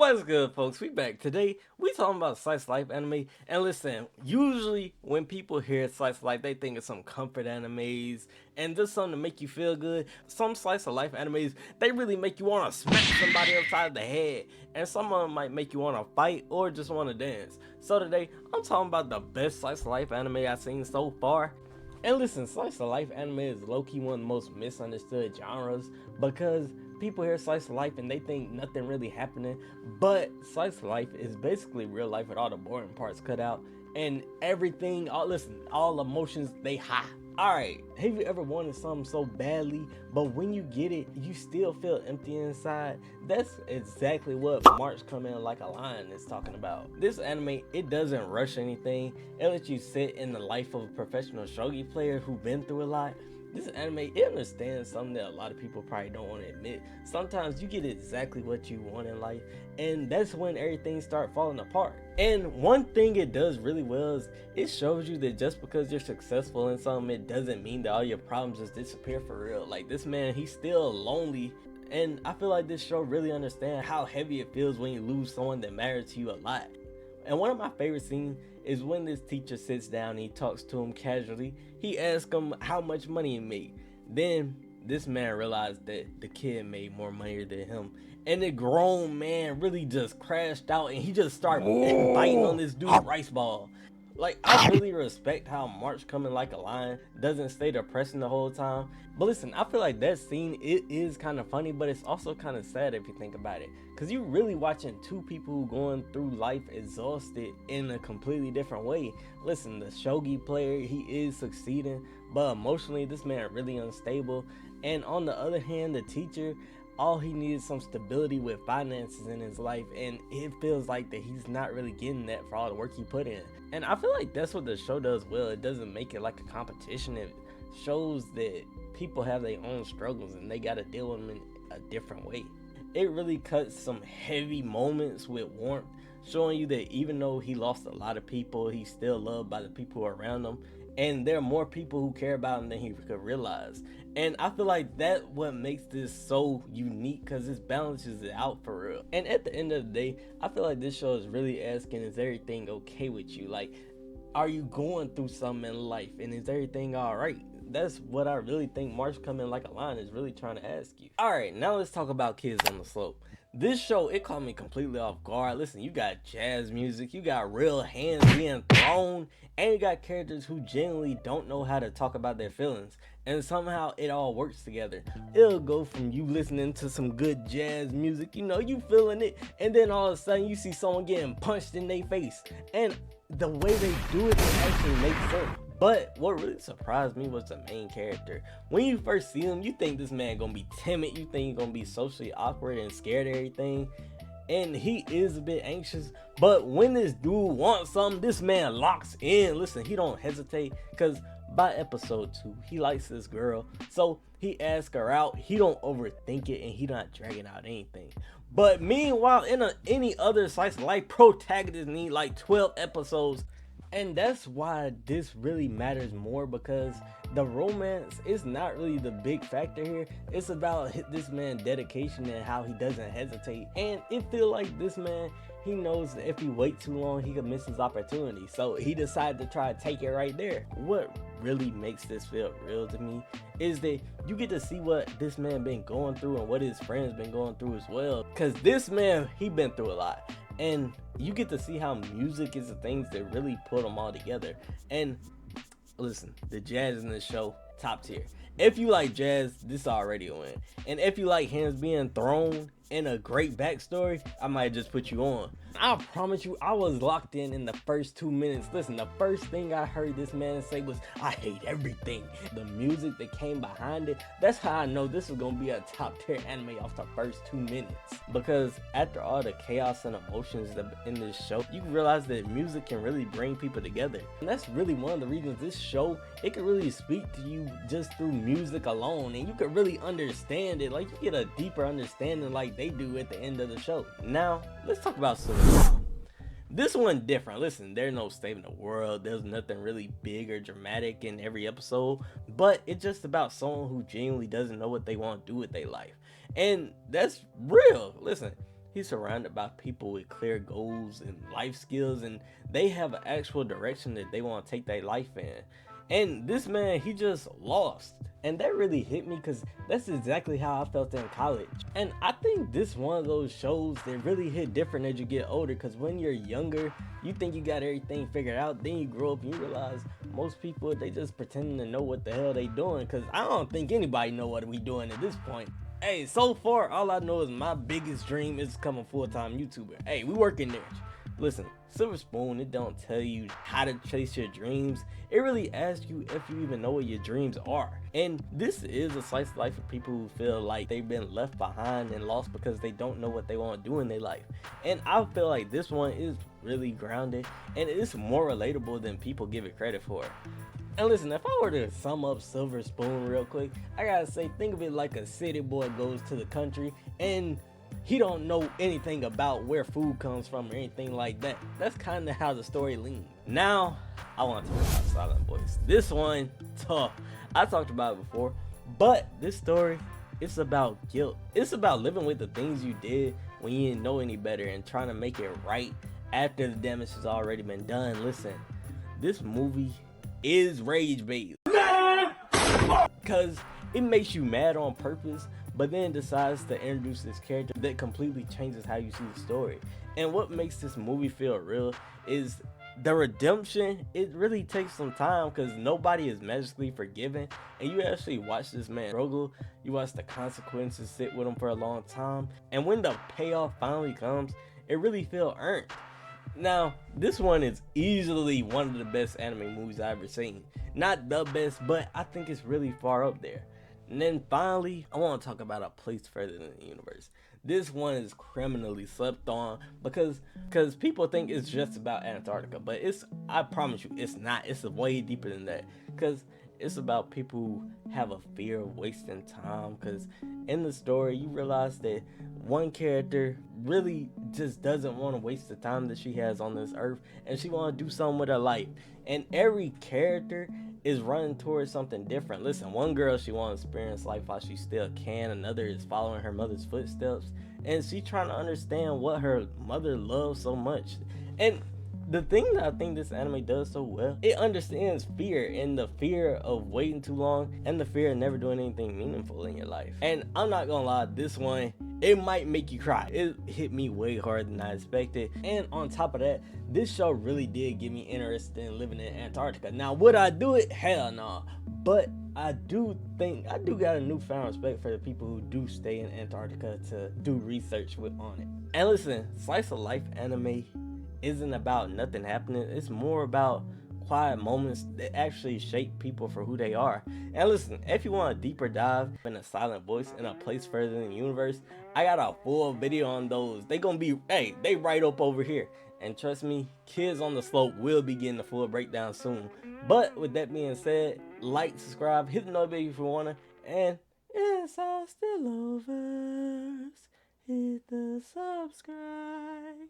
What's good, folks? We back. Today, we talking about slice of life anime. And listen, usually when people hear slice of life, they think of some comfort animes and just something to make you feel good. Some slice of life animes, they really make you want to smack somebody upside the head. And some of them might make you want to fight or just want to dance. So today, I'm talking about the best slice of life anime I've seen so far. And listen, slice of life anime is low-key one of the most misunderstood genres because people hear slice of life and they think nothing really happening, but slice of life is basically real life with all the boring parts cut out and everything. All emotions they high. Alright, have you ever wanted something so badly, but when you get it, you still feel empty inside? That's exactly what March Come In Like a Lion is talking about. This anime, it doesn't rush anything. It lets you sit in the life of a professional shogi player who's been through a lot. This anime, it understands something that a lot of people probably don't want to admit. Sometimes you get exactly what you want in life, and that's when everything starts falling apart. And one thing it does really well is it shows you that just because you're successful in something, it doesn't mean that all your problems just disappear for real. Like this man, he's still lonely. And I feel like this show really understands how heavy it feels when you lose someone that matters to you a lot. And one of my favorite scenes is when this teacher sits down and he talks to him casually. He asks him how much money he made. Then this man realized that the kid made more money than him. And the grown man really just crashed out and he just started biting on this dude's rice ball. Like, I really respect how March Coming Like a Lion doesn't stay depressing the whole time. But listen, I feel like that scene, it is kind of funny, but it's also kind of sad if you think about it. Because you're really watching two people who going through life exhausted in a completely different way. Listen, the shogi player, he is succeeding, but emotionally, this man really unstable. And on the other hand, the teacher, all he needs some stability with finances in his life, and it feels like that he's not really getting that for all the work he put in. And I feel like that's what the show does well. It doesn't make it like a competition. It shows that people have their own struggles and they got to deal with them in a different way. It really cuts some heavy moments with warmth, showing you that even though he lost a lot of people, he's still loved by the people who are around him. And there are more people who care about him than he could realize. And I feel like that's what makes this so unique, because this balances it out for real. And at the end of the day, I feel like this show is really asking, is everything okay with you? Like, are you going through something in life and is everything alright? That's what I really think March Coming Like a Lion is really trying to ask you. Alright, now let's talk about Kids on the Slope. This show, it caught me completely off guard. Listen, you got jazz music, you got real hands being thrown, and you got characters who genuinely don't know how to talk about their feelings. And somehow it all works together. It'll go from you listening to some good jazz music, you feeling it, and then all of a sudden you see someone getting punched in their face. And the way they do it actually makes sense. But what really surprised me was the main character. When you first see him, you think this man gonna be timid, you think he's gonna be socially awkward and scared of everything. And he is a bit anxious, but when this dude wants something, this man locks in. Listen, he don't hesitate, because by episode 2, he likes this girl, so he asks her out. He don't overthink it, and he not dragging out anything. But meanwhile, in any other slice of life, protagonist need like 12 episodes. And that's why this really matters more, because the romance is not really the big factor here. It's about this man's dedication and how he doesn't hesitate. And it feels like this man, he knows that if he waits too long, he could miss his opportunity. So he decided to try to take it right there. What really makes this feel real to me is that you get to see what this man been going through and what his friends been going through as well. Because this man, he been through a lot. And you get to see how music is the things that really put them all together. And listen, the jazz in this show, top tier. If you like jazz, this already a win. And if you like hands being thrown and a great backstory, I might just put you on. I promise you, I was locked in the first 2 minutes. Listen, the first thing I heard this man say was, "I hate everything." The music that came behind it, that's how I know this was gonna be a top tier anime off the first 2 minutes. Because after all the chaos and emotions in this show, you realize that music can really bring people together. And that's really one of the reasons this show, it can really speak to you just through music alone. And you can really understand it. Like, you get a deeper understanding like they do at the end of the show. Now, let's talk about this one different. Listen, there's no saving the world. There's nothing really big or dramatic in every episode, but it's just about someone who genuinely doesn't know what they want to do with their life. And that's real. Listen, he's surrounded by people with clear goals and life skills, and they have an actual direction that they want to take their life in. And this man, he just lost. And that really hit me because that's exactly how I felt in college. And I think this one of those shows that really hit different as you get older, because when you're younger, you think you got everything figured out. Then you grow up and you realize most people, they just pretending to know what the hell they doing, because I don't think anybody know what we doing at this point. Hey, so far, all I know is my biggest dream is becoming a full-time YouTuber. Hey, we working there. Listen, Silver Spoon, it don't tell you how to chase your dreams. It really asks you if you even know what your dreams are. And this is a slice of life for people who feel like they've been left behind and lost because they don't know what they want to do in their life. And I feel like this one is really grounded and it's more relatable than people give it credit for. And listen, if I were to sum up Silver Spoon real quick, I gotta say, think of it like a city boy goes to the country and he don't know anything about where food comes from or anything like that. That's kind of how the story leans. Now, I want to talk about Silent Voice. This one, tough. I talked about it before, but this story, it's about guilt. It's about living with the things you did when you didn't know any better and trying to make it right after the damage has already been done. Listen, this movie is rage bait. Because it makes you mad on purpose, but then decides to introduce this character that completely changes how you see the story. And what makes this movie feel real is the redemption. It really takes some time because nobody is magically forgiven, and you actually watch this man struggle. You watch the consequences sit with him for a long time, and when the payoff finally comes, it really feels earned. Now, this one is easily one of the best anime movies I've ever seen. Not the best, but I think it's really far up there. And then finally, I want to talk about A Place Further Than the Universe. This one is criminally slept on because people think it's just about Antarctica, but I promise you, it's not. It's way deeper than that, because it's about people who have a fear of wasting time. Because in the story, you realize that one character really just doesn't want to waste the time that she has on this earth, and she want to do something with her life. And every character is running towards something different. Listen, one girl, she wants to experience life while she still can. Another is following her mother's footsteps, and she trying to understand what her mother loves so much. And the thing that I think this anime does so well, it understands fear, and the fear of waiting too long, and the fear of never doing anything meaningful in your life. And I'm not gonna lie, this one, it might make you cry. It hit me way harder than I expected. And on top of that, this show really did get me interested in living in Antarctica. Now, would I do it? Hell no. But I do think I do got a newfound respect for the people who do stay in Antarctica to do research on it. And listen, slice of life anime isn't about nothing happening. It's more about quiet moments that actually shape people for who they are. And listen, if you want a deeper dive in A Silent Voice and A Place Further Than the Universe, I got a full video on those. They gonna be, hey, they right up over here. And trust me, Kids on the Slope will be getting the full breakdown soon. But with that being said, like, subscribe, hit the notification if you wanna, and it's all still over. Hit the subscribe.